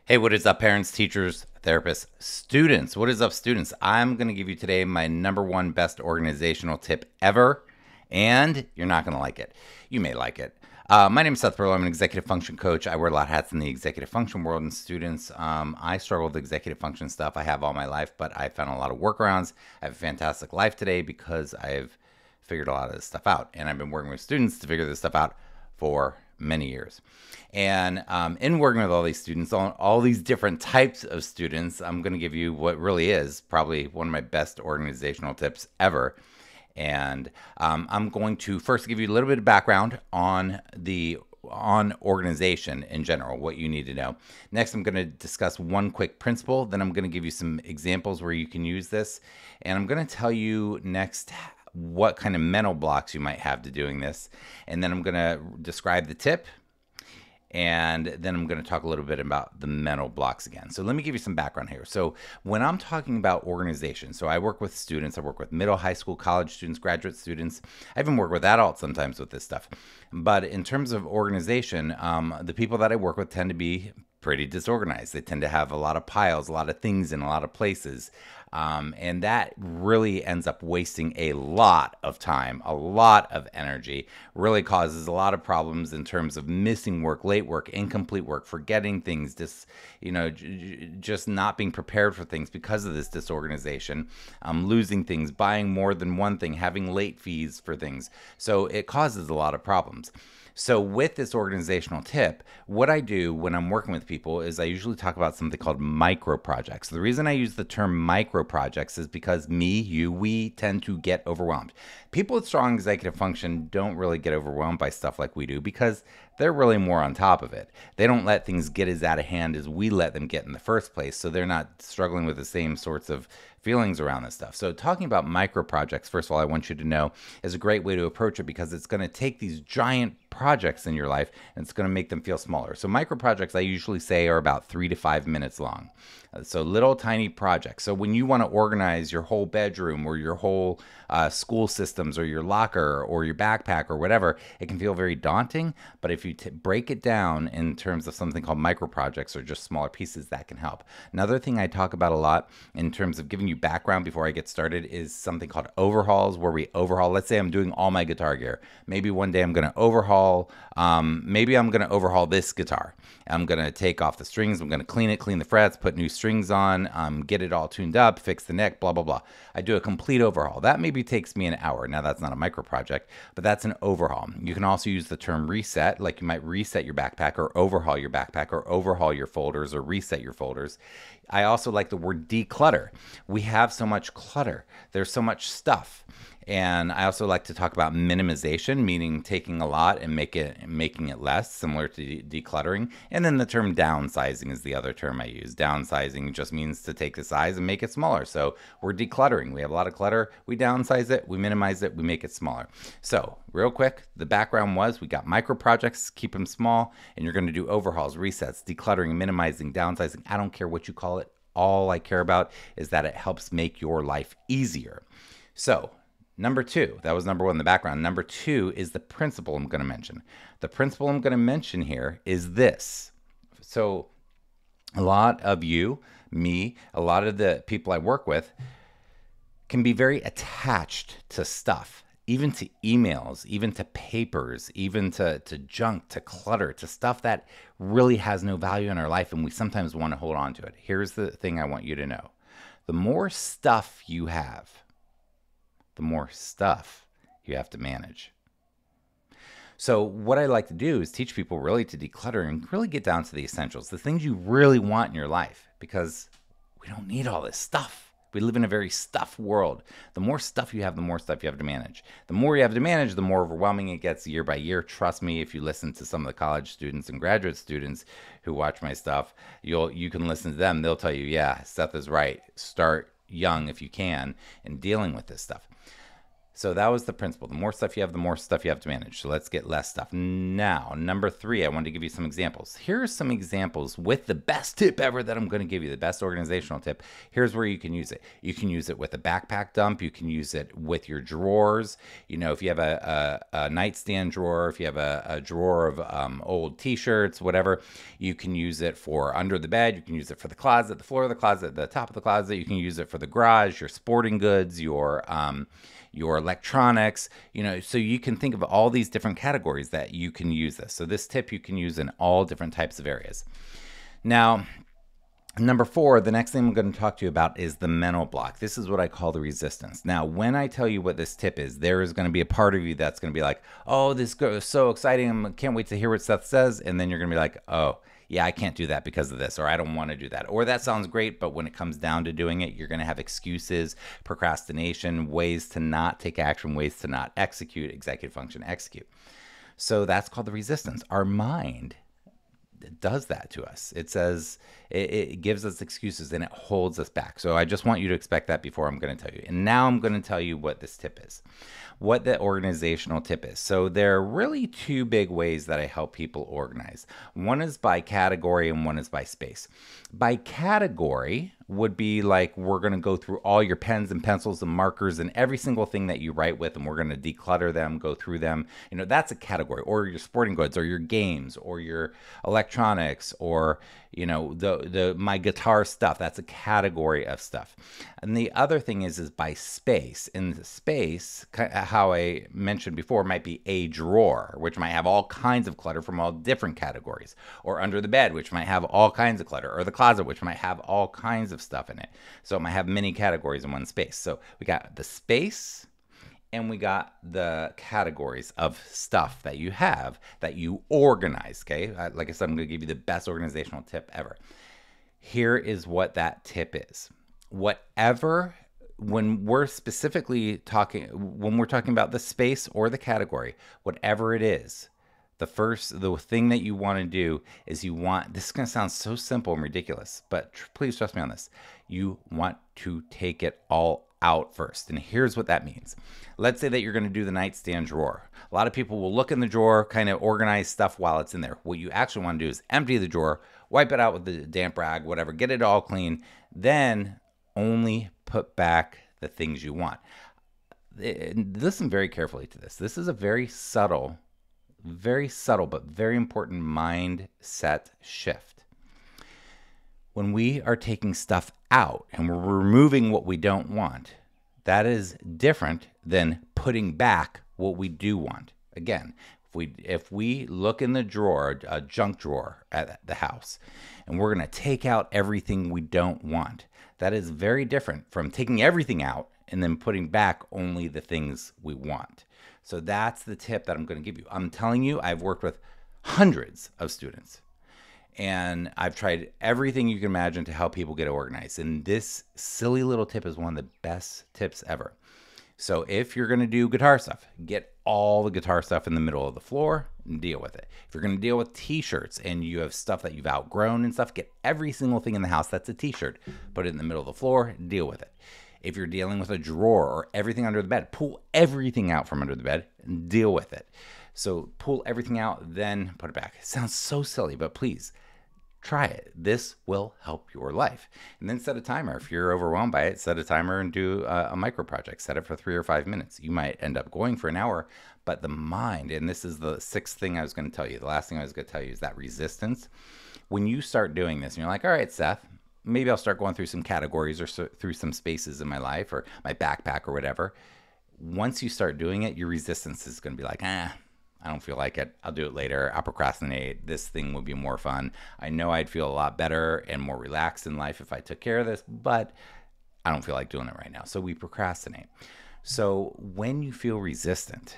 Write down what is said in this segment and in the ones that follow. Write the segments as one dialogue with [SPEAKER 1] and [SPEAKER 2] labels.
[SPEAKER 1] Hey, what is up, parents, teachers, therapists, students? What is up, students? I'm going to give you today my number one best organizational tip ever, and you're not going to like it. You may like it. My name is Seth Perler. I'm an executive function coach. I wear a lot of hats in the executive function world, and students, I struggle with executive function stuff. I have all my life, but I found a lot of workarounds. I have a fantastic life today because I've figured a lot of this stuff out, and I've been working with students to figure this stuff out for many years. And in working with all these students, all these different types of students, I'm going to give you what really is probably one of my best organizational tips ever. And I'm going to first give you a little bit of background on organization in general, what you need to know. Next, I'm going to discuss one quick principle. Then I'm going to give you some examples where you can use this. And I'm going to tell you next what kind of mental blocks you might have to doing this. And then I'm going to describe the tip. And then I'm going to talk a little bit about the mental blocks again. So let me give you some background here. So when I'm talking about organization, so I work with students, I work with middle, high school, college students, graduate students. I even work with adults sometimes with this stuff. But in terms of organization, the people that I work with tend to be pretty disorganized. They tend to have a lot of piles, a lot of things in a lot of places. And that really ends up wasting a lot of time, a lot of energy, really causes a lot of problems in terms of missing work, late work, incomplete work, forgetting things, just not being prepared for things because of this disorganization, losing things, buying more than one thing, having late fees for things. So it causes a lot of problems. So with this organizational tip, what I do when I'm working with people is I usually talk about something called micro projects. The reason I use the term micro projects is because we tend to get overwhelmed. People with strong executive function don't really get overwhelmed by stuff like we do because they're really more on top of it. They don't let things get as out of hand as we let them get in the first place, so they're not struggling with the same sorts of feelings around this stuff. So talking about micro projects, first of all, I want you to know is a great way to approach it because it's going to take these giant projects in your life and it's going to make them feel smaller. So micro projects I usually say are about 3 to 5 minutes long. So little tiny projects. So when you want to organize your whole bedroom or your whole school systems or your locker or your backpack or whatever, it can feel very daunting. But if you break it down in terms of something called micro projects or just smaller pieces, that can help. Another thing I talk about a lot in terms of giving you background before I get started is something called overhauls, where we overhaul. Let's say I'm doing all my guitar gear. Maybe one day I'm going to overhaul. Maybe I'm going to overhaul this guitar. I'm going to take off the strings. I'm going to clean it, clean the frets, put new strings on, get it all tuned up, fix the neck, blah, blah, blah. I do a complete overhaul. That maybe takes me an hour. Now, that's not a micro project, but that's an overhaul. You can also use the term reset, like you might reset your backpack or overhaul your backpack or overhaul your folders or reset your folders. I also like the word declutter. We have so much clutter. There's so much stuff. And I also like to talk about minimization, meaning taking a lot and making it less, similar to decluttering. And then the term downsizing is the other term I use. Downsizing just means to take the size and make it smaller. So we're decluttering. We have a lot of clutter. We downsize it. We minimize it. We make it smaller. So real quick, the background was we got micro projects, keep them small, and you're going to do overhauls, resets, decluttering, minimizing, downsizing. I don't care what you call it. All I care about is that it helps make your life easier. So number two, that was number one in the background. Number two is the principle I'm going to mention. The principle I'm going to mention here is this. So a lot of you, me, a lot of the people I work with can be very attached to stuff, even to emails, even to papers, even to junk, to clutter, to stuff that really has no value in our life, and we sometimes want to hold on to it. Here's the thing I want you to know. The more stuff you have, the more stuff you have to manage. So what I like to do is teach people really to declutter and really get down to the essentials, the things you really want in your life, because we don't need all this stuff. We live in a very stuff world. The more stuff you have, the more stuff you have to manage. The more you have to manage, the more overwhelming it gets year by year. Trust me, if you listen to some of the college students and graduate students who watch my stuff, you can listen to them. They'll tell you, yeah, Seth is right. Start young if you can in dealing with this stuff. So that was the principle. The more stuff you have, the more stuff you have to manage. So let's get less stuff. Now, number 3, I wanted to give you some examples. Here are some examples with the best tip ever that I'm going to give you, the best organizational tip. Here's where you can use it. You can use it with a backpack dump. You can use it with your drawers. You know, if you have a nightstand drawer, if you have a drawer of old t-shirts, whatever, you can use it for under the bed. You can use it for the closet, the floor of the closet, the top of the closet. You can use it for the garage, your sporting goods, your electronics, you know, so you can think of all these different categories that you can use this. So this tip you can use in all different types of areas. Now, number 4, the next thing I'm going to talk to you about is the mental block. This is what I call the resistance. Now, when I tell you what this tip is, there is going to be a part of you that's going to be like, oh, this is so exciting. I can't wait to hear what Seth says. And then you're going to be like, oh, yeah, I can't do that because of this, or I don't want to do that, or that sounds great, but when it comes down to doing it, you're going to have excuses, procrastination, ways to not take action, ways to not execute, executive function, execute. So that's called the resistance. Our mind does that to us. It says, it gives us excuses and it holds us back. So I just want you to expect that before I'm going to tell you. And now I'm going to tell you what this tip is, what the organizational tip is. So there are really 2 big ways that I help people organize. One is by category and one is by space. By category would be like, we're going to go through all your pens and pencils and markers and every single thing that you write with, and we're going to declutter them, go through them. You know, that's a category. Or your sporting goods, or your games, or your electronics, or, you know, my guitar stuff. That's a category of stuff. And the other thing is by space. In the space, how I mentioned before, might be a drawer, which might have all kinds of clutter from all different categories, or under the bed, which might have all kinds of clutter, or the closet, which might have all kinds of stuff in it. So it might have many categories in one space. So we got the space and we got the categories of stuff that you have that you organize. Okay. Like I said, I'm going to give you the best organizational tip ever. Here is what that tip is. Whatever, when we're specifically talking, when we're talking about the space or the category, whatever it is, the thing that you want to do is this is going to sound so simple and ridiculous, but please trust me on this. You want to take it all out first. And here's what that means. Let's say that you're going to do the nightstand drawer. A lot of people will look in the drawer, kind of organize stuff while it's in there. What you actually want to do is empty the drawer, wipe it out with the damp rag, whatever, get it all clean, then only put back the things you want. Listen very carefully to this. This is a very subtle but very important mindset shift. When we are taking stuff out and we're removing what we don't want, that is different than putting back what we do want. Again, if we look in the drawer, a junk drawer at the house, and we're going to take out everything we don't want, that is very different from taking everything out and then putting back only the things we want. So that's the tip that I'm going to give you. I'm telling you, I've worked with hundreds of students, and I've tried everything you can imagine to help people get organized. And this silly little tip is one of the best tips ever. So if you're going to do guitar stuff, get all the guitar stuff in the middle of the floor and deal with it. If you're going to deal with t-shirts and you have stuff that you've outgrown and stuff, get every single thing in the house that's a t-shirt, put it in the middle of the floor, deal with it. If you're dealing with a drawer or everything under the bed, pull everything out from under the bed and deal with it. So pull everything out, then put it back. It sounds so silly, but please try it. This will help your life. And then set a timer. If you're overwhelmed by it, set a timer and do a micro project. Set it for 3 or 5 minutes. You might end up going for an hour, but the mind, and this is the 6th thing I was going to tell you. The last thing I was going to tell you is that resistance. When you start doing this and you're like, all right, Seth, maybe I'll start going through some categories or through some spaces in my life or my backpack or whatever. Once you start doing it, your resistance is going to be like, I don't feel like it. I'll do it later. I'll procrastinate. This thing would be more fun. I know I'd feel a lot better and more relaxed in life if I took care of this, but I don't feel like doing it right now. So we procrastinate. So when you feel resistant,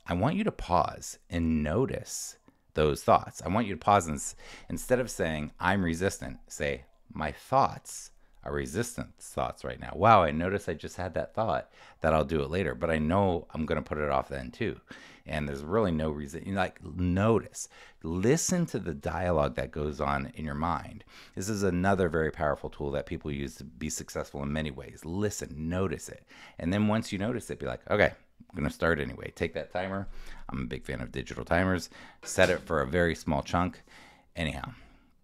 [SPEAKER 1] I want you to pause and notice those thoughts. I want you to pause and instead of saying, I'm resistant, say, my thoughts are resistance thoughts right now. Wow, I noticed I just had that thought that I'll do it later, but I know I'm going to put it off then too. And there's really no reason. Like, notice, listen to the dialogue that goes on in your mind. This is another very powerful tool that people use to be successful in many ways. Listen, notice it. And then once you notice it, be like, okay, I'm going to start anyway. Take that timer. I'm a big fan of digital timers. Set it for a very small chunk. Anyhow,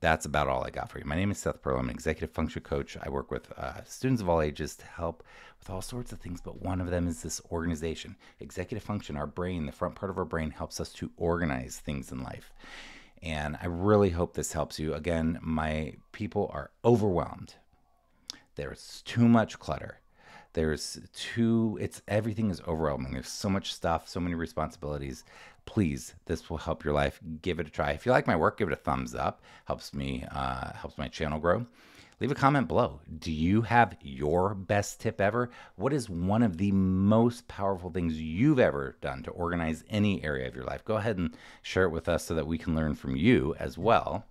[SPEAKER 1] that's about all I got for you. My name is Seth Perler. I'm an executive function coach. I work with students of all ages to help with all sorts of things, but one of them is this organization. Executive function, our brain, the front part of our brain, helps us to organize things in life. And I really hope this helps you. Again, my people are overwhelmed. There's too much clutter. Everything is overwhelming. There's so much stuff, so many responsibilities. Please, this will help your life. Give it a try. If you like my work, give it a thumbs up. Helps my channel grow. Leave a comment below. Do you have your best tip ever? What is one of the most powerful things you've ever done to organize any area of your life? Go ahead and share it with us so that we can learn from you as well.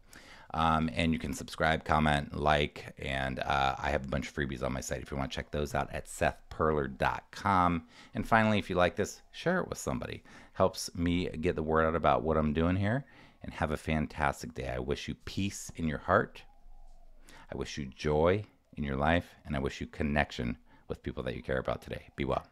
[SPEAKER 1] And you can subscribe, comment, like, and I have a bunch of freebies on my site if you want to check those out at sethperler.com. And finally, if you like this, share it with somebody. Helps me get the word out about what I'm doing here. And have a fantastic day. I wish you peace in your heart. I wish you joy in your life. And I wish you connection with people that you care about today. Be well.